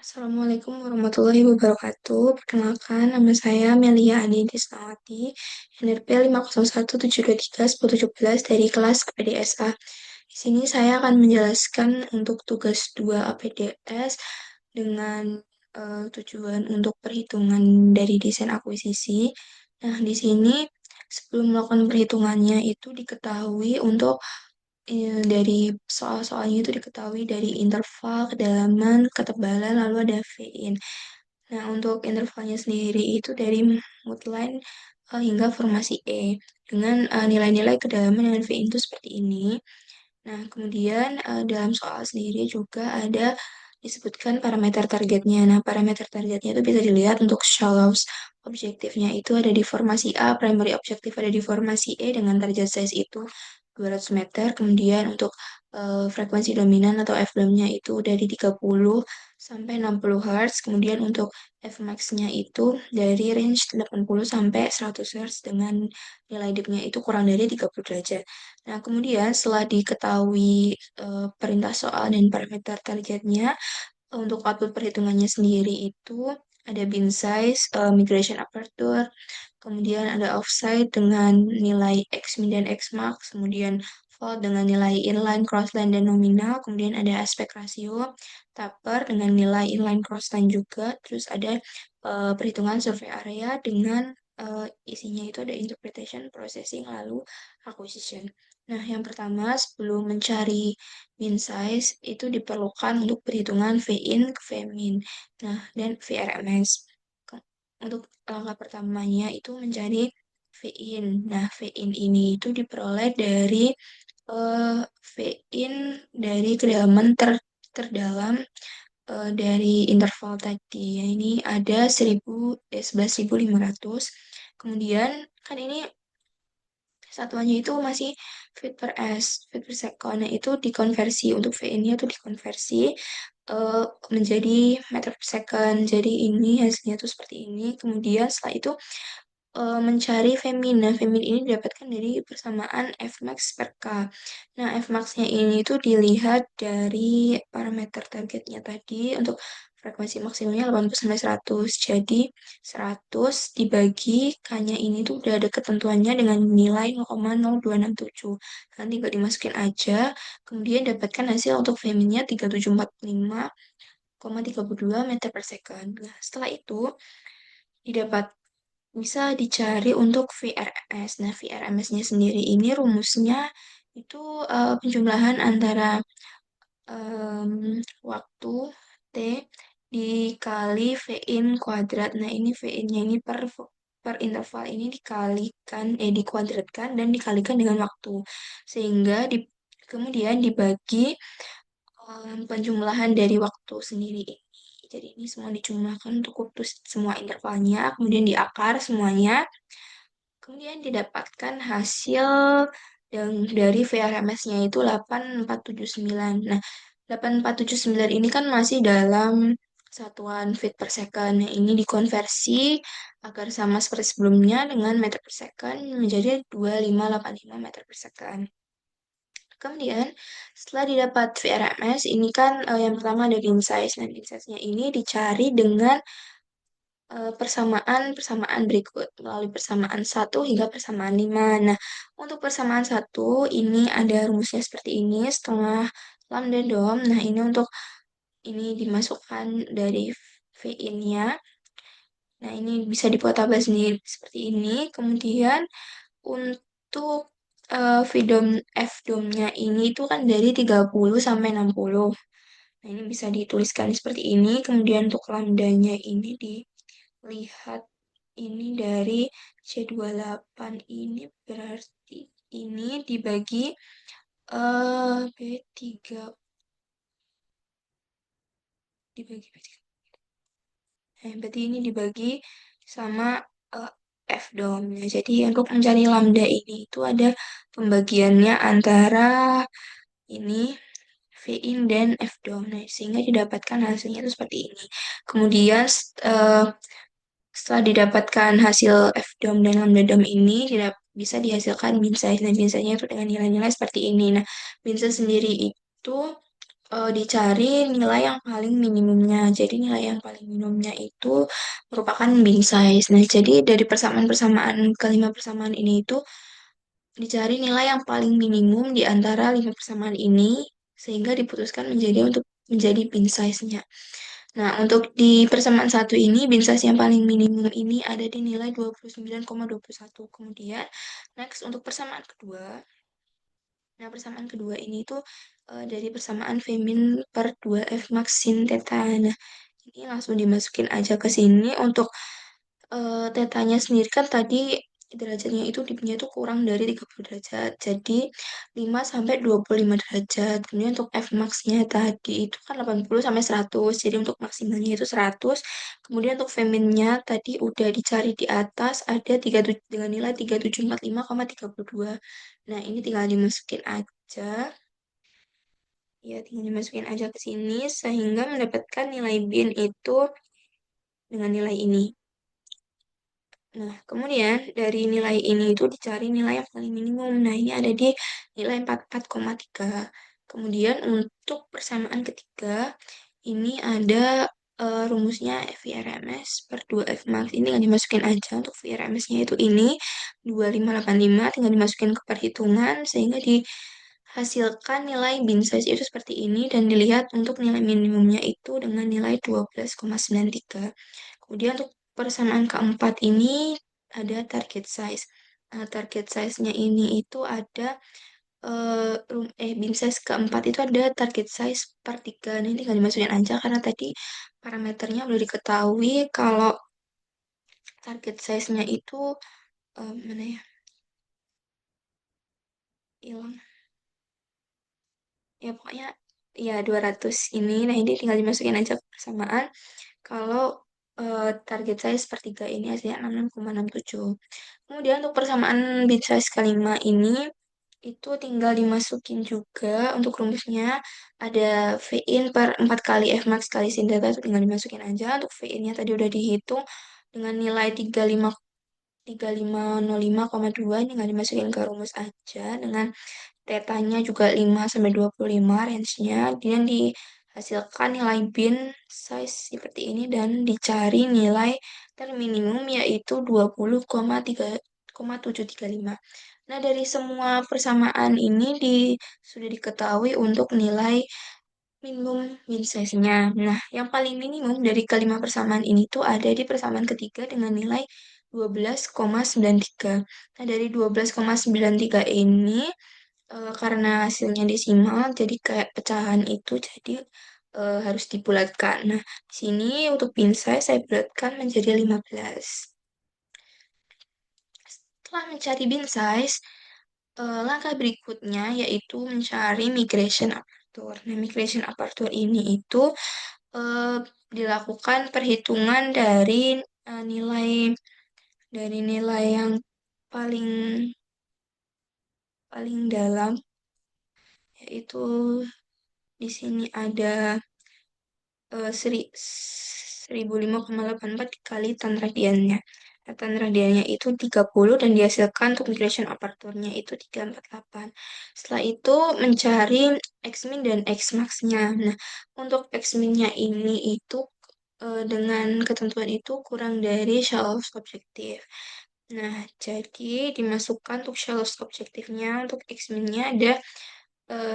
Assalamualaikum warahmatullahi wabarakatuh. Perkenalkan, nama saya Melia Adi Disnawati, NRP 501723117 dari kelas APDSA. Di sini saya akan menjelaskan untuk tugas 2 APDS dengan tujuan untuk perhitungan dari desain akuisisi. Nah, di sini sebelum melakukan perhitungannya itu diketahui untuk dari soal-soalnya itu diketahui dari interval, kedalaman, ketebalan, lalu ada V-in. Nah, untuk intervalnya sendiri itu dari multiline hingga formasi E dengan nilai-nilai kedalaman dengan V-in itu seperti ini. Nah, kemudian dalam soal sendiri juga ada disebutkan parameter targetnya. Nah, parameter targetnya itu bisa dilihat untuk shallows objektifnya itu ada di formasi A, primary objektif ada di formasi E dengan target size itu 200 meter. Kemudian untuk frekuensi dominan atau F-domnya itu dari 30 sampai 60 Hz. Kemudian untuk Fmax-nya itu dari range 80 sampai 100 Hz dengan nilai dipnya itu kurang dari 30 derajat. Nah, kemudian setelah diketahui perintah soal dan parameter targetnya, untuk output perhitungannya sendiri itu ada bin size, migration aperture, kemudian ada offside dengan nilai x min dan x max, kemudian float dengan nilai inline, crossline, dan nominal, kemudian ada aspek rasio, taper dengan nilai inline, crossline juga, terus ada perhitungan survey area dengan isinya itu ada interpretation, processing, lalu acquisition. Nah, yang pertama sebelum mencari mean size itu diperlukan untuk perhitungan V-in ke V-min. Nah, dan VRMS. Untuk langkah pertamanya itu mencari V-in. Nah, V-in ini itu diperoleh dari V-in dari kedalaman terdalam dari interval tadi. Ya, ini ada 11.500. Kemudian kan ini satuannya itu masih feet per s, feet per second. Nah, itu dikonversi untuk VN-nya itu dikonversi eh, menjadi meter per second. Jadi ini hasilnya tuh seperti ini. Kemudian setelah itu mencari Femin. Nah, Femin ini didapatkan dari persamaan Fmax per K. Nah, Fmax-nya ini tuh dilihat dari parameter targetnya tadi untuk frekuensi maksimumnya 80 sampai 100. Jadi 100 dibagi K-nya ini tuh udah ada ketentuannya dengan nilai 0,0267. Nanti tinggal dimasukin aja. Kemudian dapatkan hasil untuk Feminnya 3745,32 meter per second. Nah, setelah itu didapat bisa dicari untuk VRMS. Nah, VRMS-nya sendiri ini rumusnya itu penjumlahan antara waktu T dikali V-in kuadrat. Nah, ini V-in-nya ini per interval ini dikuadratkan dan dikalikan dengan waktu. Sehingga kemudian dibagi penjumlahan dari waktu sendiri ini. Jadi ini semua dijumlahkan untuk waktu semua intervalnya, kemudian diakar semuanya, kemudian didapatkan hasil yang dari VRMS-nya itu 8479. Nah, 8479 ini kan masih dalam satuan feet per second. Nah, ini dikonversi agar sama seperti sebelumnya dengan meter per second menjadi 2585 meter per second. Kemudian, setelah didapat VRMS, ini kan yang pertama ada bin size. Nah, bin size-nya ini dicari dengan persamaan berikut melalui persamaan satu hingga persamaan 5. Nah, untuk persamaan satu ini ada rumusnya seperti ini, setengah lambda dom. Nah, ini untuk ini dimasukkan dari V-in-nya. Nah, ini bisa dibuat tabel sendiri seperti ini. Kemudian untuk V-dom, F-domnya ini itu kan dari 30 sampai 60. Nah, ini bisa dituliskan seperti ini. Kemudian untuk lambdanya ini dilihat ini dari C28 ini berarti ini dibagi B3 dibagi B3. Nah, berarti ini dibagi sama eh, F dom. Nah, jadi untuk mencari lambda ini itu ada pembagiannya antara ini V-in dan F-dom. Nah, sehingga didapatkan hasilnya itu seperti ini. Kemudian setelah didapatkan hasil F-dom dan lambda dom ini bisa dihasilkan bin size. Nah, bin size-nya itu dengan nilai-nilai seperti ini. Nah, bin size sendiri itu dicari nilai yang paling minimumnya. Jadi nilai yang paling minimumnya itu merupakan bin size. Nah, jadi dari persamaan-persamaan kelima persamaan ini itu dicari nilai yang paling minimum di antara lima persamaan ini sehingga diputuskan menjadi bin size-nya. Nah, untuk di persamaan satu ini, bin size yang paling minimum ini ada di nilai 29,21. Kemudian, next untuk persamaan kedua. Nah, persamaan kedua ini tuh dari persamaan Femin per 2F max sin theta. Nah, ini langsung dimasukin aja ke sini. Untuk tetanya sendiri kan tadi derajatnya itu dipnya itu kurang dari 30 derajat. Jadi 5 sampai 25 derajat. Kemudian untuk F max-nya tadi itu kan 80 sampai 100. Jadi untuk maksimalnya itu 100. Kemudian untuk feminnya tadi udah dicari di atas ada 37 dengan nilai 3745,32. Nah, ini tinggal dimasukin aja. Ya, tinggal dimasukin aja ke sini sehingga mendapatkan nilai bin itu dengan nilai ini. Nah, kemudian dari nilai ini itu dicari nilai yang paling minimum. Nah, ini ada di nilai 44,3. Kemudian untuk persamaan ketiga, ini ada rumusnya VRMS per 2F max. Ini tinggal dimasukin aja. Untuk VRMS-nya itu ini 2585, tinggal dimasukin ke perhitungan sehingga dihasilkan nilai bin size itu seperti ini dan dilihat untuk nilai minimumnya itu dengan nilai 12,93. Kemudian untuk persamaan keempat ini ada target size. Nah, target size-nya ini itu ada bin size keempat itu ada target size per 3. Nah, ini tinggal dimasukin aja karena tadi parameternya udah diketahui kalau target size-nya itu mana ya? Hilang. Ya pokoknya ya 200 ini. Nah, ini tinggal dimasukin aja ke persamaan. Kalau target size per 3 ini hasilnya 66,67. Kemudian untuk persamaan bit size kelima ini itu tinggal dimasukin juga untuk rumusnya ada V in per 4 kali F max kali sin data itu tinggal dimasukin aja. Untuk V in-nya tadi udah dihitung dengan nilai 3505,2 ini tinggal dimasukin ke rumus aja dengan tetanya juga 5 sampai 25 range-nya dan dihasilkan nilai bin size seperti ini dan dicari nilai terminimum yaitu 20,735. Nah, dari semua persamaan ini sudah diketahui untuk nilai minimum bin size-nya. Nah, yang paling minimum dari kelima persamaan ini tuh ada di persamaan ketiga dengan nilai 12,93. Nah, dari 12,93 ini karena hasilnya desimal, jadi kayak pecahan itu jadi harus dibulatkan. Nah, di sini untuk bin size saya bulatkan menjadi 15. Setelah mencari bin size, langkah berikutnya yaitu mencari migration aperture. Nah, migration aperture ini itu eh, dilakukan perhitungan nilai dari nilai yang paling paling dalam, yaitu di sini ada 1005,84 dikali tan radiannya. Nah, tan radiannya itu 30 dan dihasilkan untuk migration aperture-nya itu 348. Setelah itu mencari X min dan X max-nya. Nah, untuk X min-nya ini itu dengan ketentuan itu kurang dari shallow objektif. Nah, jadi dimasukkan untuk shallow objektifnya untuk X min-nya ada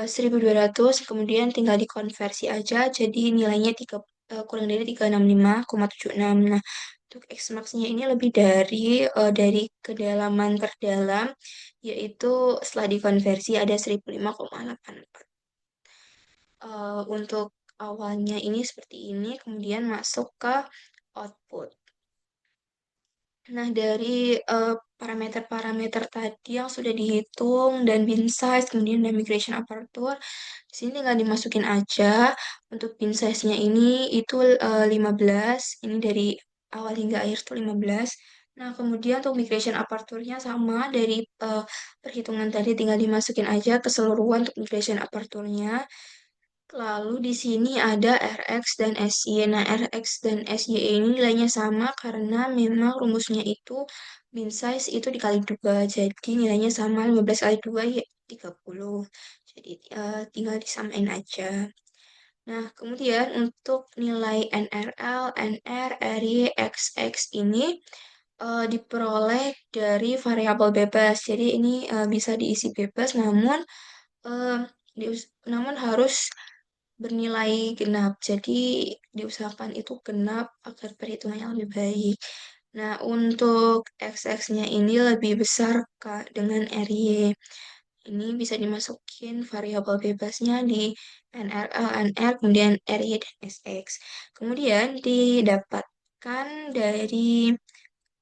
1200, kemudian tinggal dikonversi aja jadi nilainya kurang dari 365,76. Nah, untuk X max-nya ini lebih dari kedalaman terdalam yaitu setelah dikonversi ada 1005,84. Untuk awalnya ini seperti ini kemudian masuk ke output. Nah, dari parameter-parameter tadi yang sudah dihitung dan bin size, kemudian dan migration aperture, di sini tinggal dimasukin aja. Untuk bin size-nya ini itu 15, ini dari awal hingga akhir tuh 15. Nah, kemudian untuk migration aperture-nya sama dari perhitungan tadi tinggal dimasukin aja keseluruhan untuk migration aperture-nya. Lalu di sini ada Rx dan Sy. Nah, Rx dan Sy ini nilainya sama karena memang rumusnya itu bin size itu dikali 2. Jadi nilainya sama 15 kali 2 ya 30. Jadi tinggal disamain aja. Nah, kemudian untuk nilai NRL, NR, RY, XX ini diperoleh dari variabel bebas. Jadi ini bisa diisi bebas, namun eh, namun harus bernilai genap. Jadi diusahakan itu genap agar perhitungannya lebih baik. Nah, untuk XX-nya ini lebih besar Kak dengan RY. Ini bisa dimasukin variabel bebasnya di NRL, NR, kemudian RY dan SX. Kemudian didapatkan dari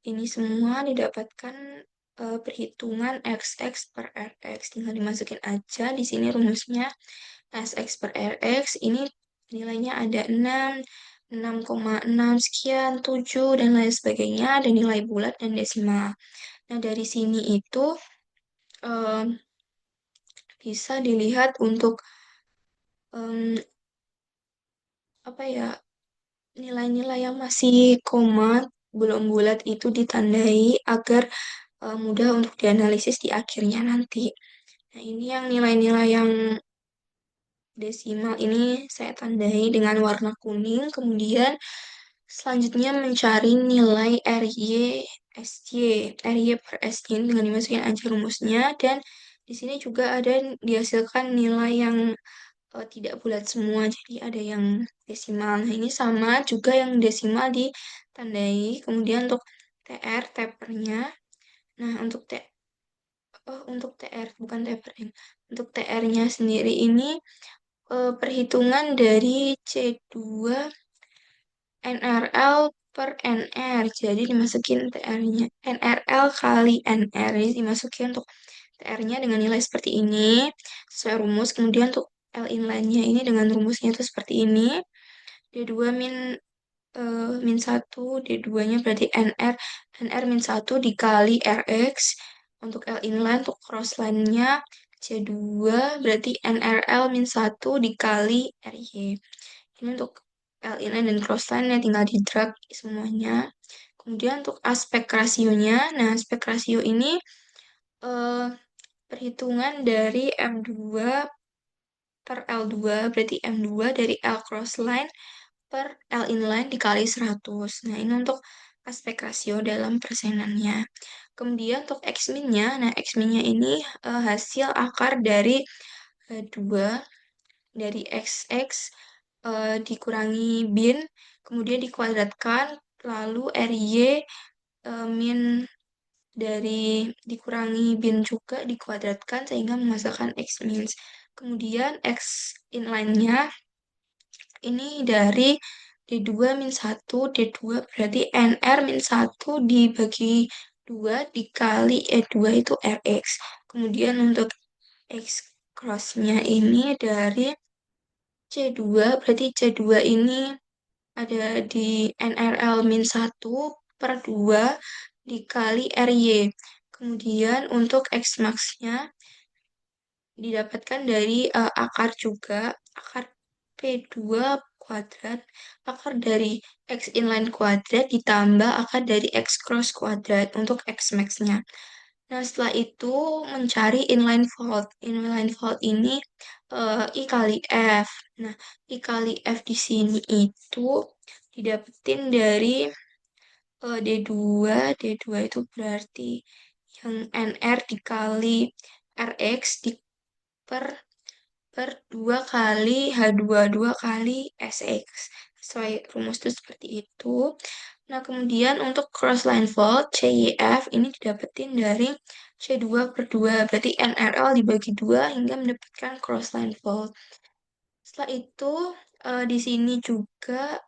ini semua didapatkan perhitungan XX per RX. Tinggal dimasukin aja di sini rumusnya. SX per RX ini nilainya ada 6, 6,6 sekian, 7, dan lain sebagainya. Ada nilai bulat dan desimal. Nah, dari sini itu em, bisa dilihat untuk em, apa ya, nilai-nilai yang masih koma belum bulat itu ditandai agar mudah untuk dianalisis di akhirnya nanti. Nah, ini yang nilai-nilai yang desimal ini saya tandai dengan warna kuning. Kemudian selanjutnya mencari nilai RY, SY. RY per SY dengan dimasukin aja rumusnya. Dan di sini juga ada dihasilkan nilai yang tidak bulat semua. Jadi ada yang desimal. Nah, ini sama juga yang desimal ditandai. Kemudian untuk TR, tapernya. Nah, untuk TR, bukan tapering. Untuk TR-nya sendiri ini perhitungan dari C2 NRL per NR. Jadi dimasukin TR-nya. NRL kali NR. Jadi dimasukin untuk TR-nya dengan nilai seperti ini. Sesuai rumus. Kemudian untuk L inline-nya ini dengan rumusnya itu seperti ini. D2 min 1, D2-nya berarti NR. NR min 1 dikali RX. Untuk L inline, untuk cross line-nya C2 berarti NRL min 1 dikali RY. Ini untuk L inline dan cross line-nya tinggal di drag semuanya. Kemudian untuk aspek rasionya, nah aspek rasio ini eh, perhitungan dari M2 per L2, berarti M2 dari L cross line per L inline dikali 100. Nah, ini untuk aspek rasio dalam persenannya. Kemudian untuk X-min-nya, nah X-min-nya ini hasil akar dari 2 dari XX dikurangi bin, kemudian dikuadratkan, lalu RY min dari dikurangi bin juga dikuadratkan sehingga menghasilkan X min. Kemudian X inline-nya ini dari D2 min 1, D2 berarti NR min 1 dibagi 2 dikali E2 itu RX. Kemudian untuk X cross-nya ini dari C2, berarti C2 ini ada di NRL min 1 per 2 dikali RY. Kemudian untuk X max-nya didapatkan dari akar juga, akar P2 kuadrat, akar dari X inline kuadrat ditambah akar dari X cross kuadrat untuk X max-nya. Nah, setelah itu mencari inline fold. Inline fold ini I kali F. Nah, I kali F di sini itu didapetin dari D2. D2 itu berarti yang NR dikali RX per per 2 kali H22 kali SX. Sesuai rumus itu seperti itu. Nah, kemudian untuk cross line fold, CYF ini didapetin dari C2 per 2. Berarti NRL dibagi 2 hingga mendapatkan cross line fold. Setelah itu, di sini juga,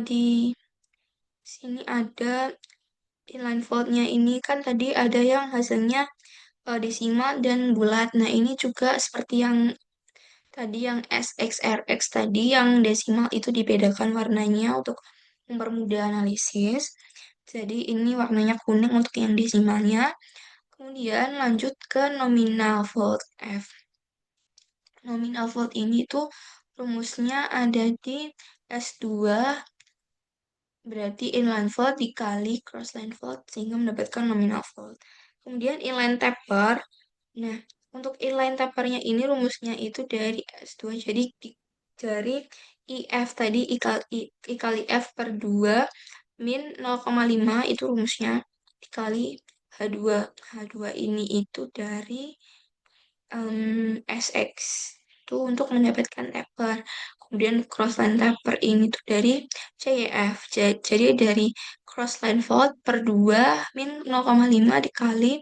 di sini ada inline fold-nya ini kan tadi ada yang hasilnya desimal dan bulat. Nah, ini juga seperti yang tadi yang SXRX tadi yang desimal itu dibedakan warnanya untuk mempermudah analisis. Jadi ini warnanya kuning untuk yang desimalnya. Kemudian lanjut ke nominal volt F. Nominal volt ini tuh rumusnya ada di S2 berarti inline volt dikali crossline volt sehingga mendapatkan nominal volt. Kemudian inline taper. Nah, untuk inline tapernya ini rumusnya itu dari S2 jadi dari IF tadi, I kali F per 2 min 0,5 itu rumusnya, dikali H2. H2 ini itu dari SX itu untuk mendapatkan taper. Kemudian crossline taper ini tuh dari CEF. Jadi dari crossline fault per 2 min 0,5 dikali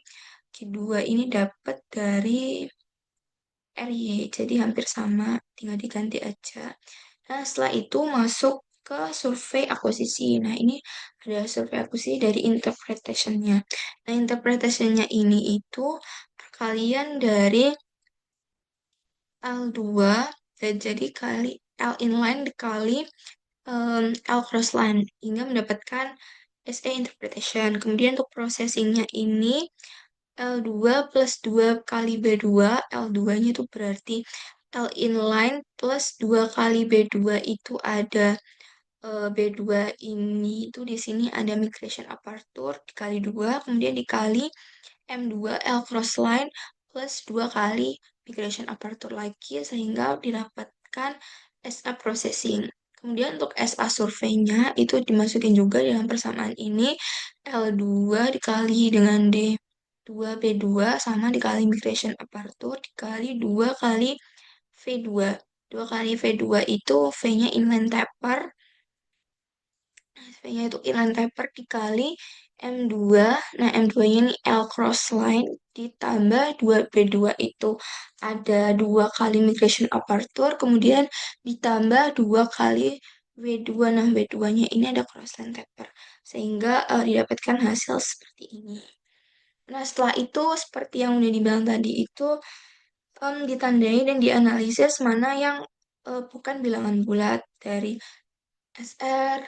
Q2 ini dapat dari RY. Jadi hampir sama, tinggal diganti aja. Nah, setelah itu masuk ke survei akuisisi. Nah, ini ada survei akuisisi dari interpretation-nya. Nah, interpretation-nya ini itu perkalian dari L2 dan jadi kali L inline dikali L crossline hingga mendapatkan SA interpretation. Kemudian untuk processingnya ini L2 plus 2 kali B2, L2-nya itu berarti L inline plus 2 kali B2 itu ada B2 ini itu di sini ada migration aperture dikali 2, kemudian dikali M2 L crossline plus 2 kali migration aperture lagi sehingga didapatkan SA processing. Kemudian untuk SA surveinya itu dimasukin juga dalam persamaan ini L2 dikali dengan D2B2 sama dikali migration aperture dikali 2 kali V2. 2 kali V2 itu V-nya inline taper, V-nya itu inline taper dikali M2. Nah, M2-nya ini L cross line ditambah 2B2 itu ada 2 kali migration aperture, kemudian ditambah 2 kali W2. Nah, W2-nya ini ada cross line taper. Sehingga didapatkan hasil seperti ini. Nah, setelah itu seperti yang udah dibilang tadi itu ditandai dan dianalisis mana yang bukan bilangan bulat dari SR,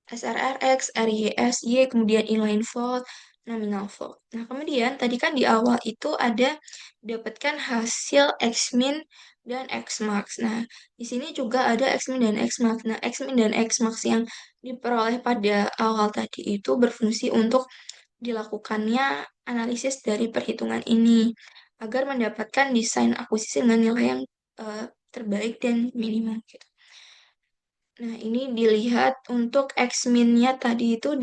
SRRX, RYS, Y, kemudian inline fault, nominal fault. Nah, kemudian tadi kan di awal itu ada dapatkan hasil X-min dan X-max. Nah, di sini juga ada X-min dan X-max. Nah, X-min dan X-max yang diperoleh pada awal tadi itu berfungsi untuk dilakukannya analisis dari perhitungan ini agar mendapatkan desain akuisisi dengan nilai yang terbaik dan minimum gitu. Nah, ini dilihat untuk X-min-nya tadi itu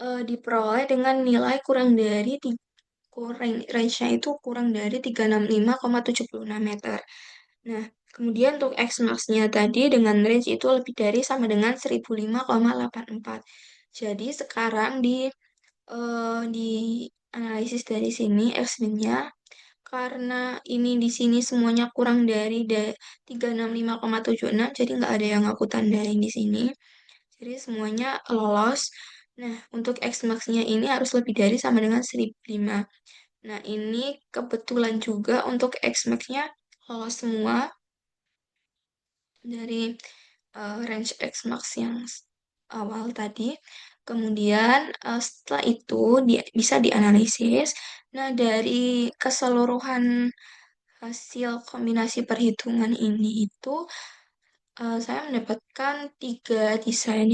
diperoleh dengan nilai kurang dari range-nya itu kurang dari 365,76 meter. Nah, kemudian untuk X-max-nya tadi dengan range itu lebih dari sama dengan 1005,84. Jadi sekarang di analisis dari sini X-min-nya karena ini di sini semuanya kurang dari 365,76 jadi nggak ada yang aku tandain di sini. Jadi semuanya lolos. Nah, untuk X-max-nya ini harus lebih dari sama dengan 1005. Nah, ini kebetulan juga untuk X-max-nya lolos semua dari range X-max yang awal tadi. Kemudian setelah itu dia bisa dianalisis. Nah, dari keseluruhan hasil kombinasi perhitungan ini itu saya mendapatkan 3 desain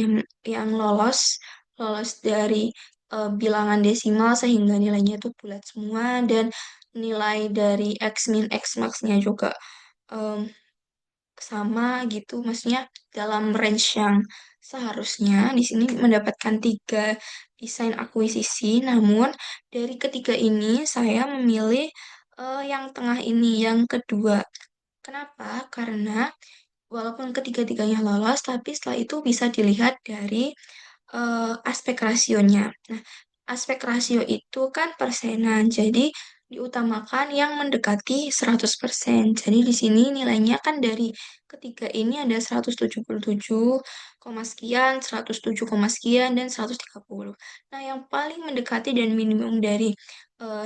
yang lolos dari bilangan desimal sehingga nilainya itu bulat semua dan nilai dari X min X max-nya juga em, sama gitu, maksudnya dalam range yang seharusnya. Di sini mendapatkan 3 desain akuisisi, namun dari ketiga ini saya memilih yang tengah ini, yang kedua. Kenapa? Karena walaupun ketiga-tiganya lolos, tapi setelah itu bisa dilihat dari aspek rasionya. Nah, aspek rasio itu kan persenan, jadi diutamakan yang mendekati 100%. Jadi di sini nilainya kan dari ketiga ini ada 177, sekian, 107, sekian, dan 130. Nah, yang paling mendekati dan minimum dari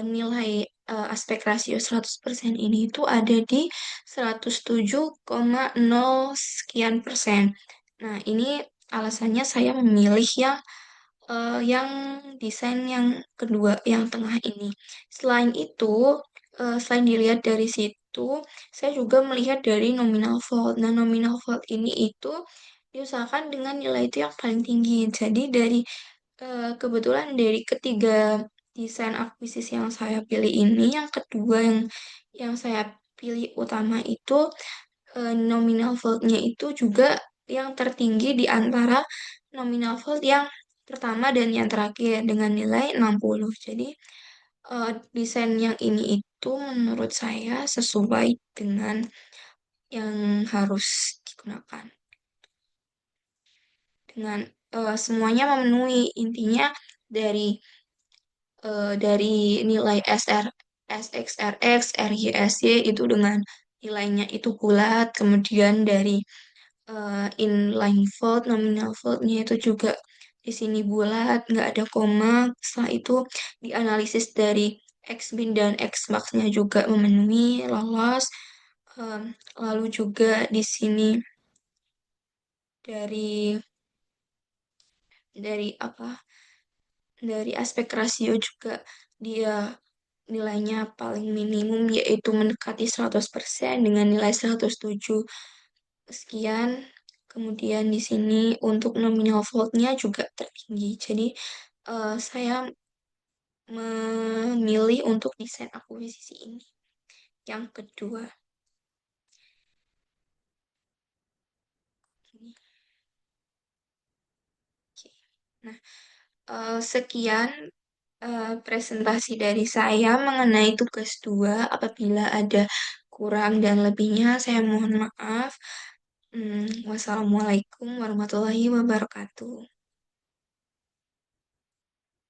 nilai aspek rasio 100% ini itu ada di 107,0 sekian persen. Nah, ini alasannya saya memilih yang desain yang kedua, yang tengah ini. Selain itu, selain dilihat dari situ, saya juga melihat dari nominal fault. Nah, nominal fault ini itu diusahakan dengan nilai itu yang paling tinggi. Jadi kebetulan dari ketiga desain akuisisi yang saya pilih ini, yang kedua yang saya pilih utama itu nominal vault-nya itu juga yang tertinggi di antara nominal vault yang pertama dan yang terakhir dengan nilai 60. Jadi desain yang ini itu menurut saya sesuai dengan yang harus digunakan. Dengan semuanya memenuhi intinya dari dari nilai SXRX, RYSY itu dengan nilainya itu bulat, kemudian dari inline fold, nominal foldnya itu juga di sini bulat, nggak ada koma. Setelah itu dianalisis dari X-min dan X-max-nya juga memenuhi, lolos. Em, Lalu juga di sini dari apa? Dari aspek rasio juga dia nilainya paling minimum yaitu mendekati 100% dengan nilai 107 sekian. Kemudian di sini untuk nominal voltnya juga tertinggi. Jadi saya memilih untuk desain akuisisi ini. Yang kedua, ini. Oke. Nah, sekian presentasi dari saya mengenai tugas 2. Apabila ada kurang dan lebihnya, saya mohon maaf. Wassalamualaikum warahmatullahi wabarakatuh.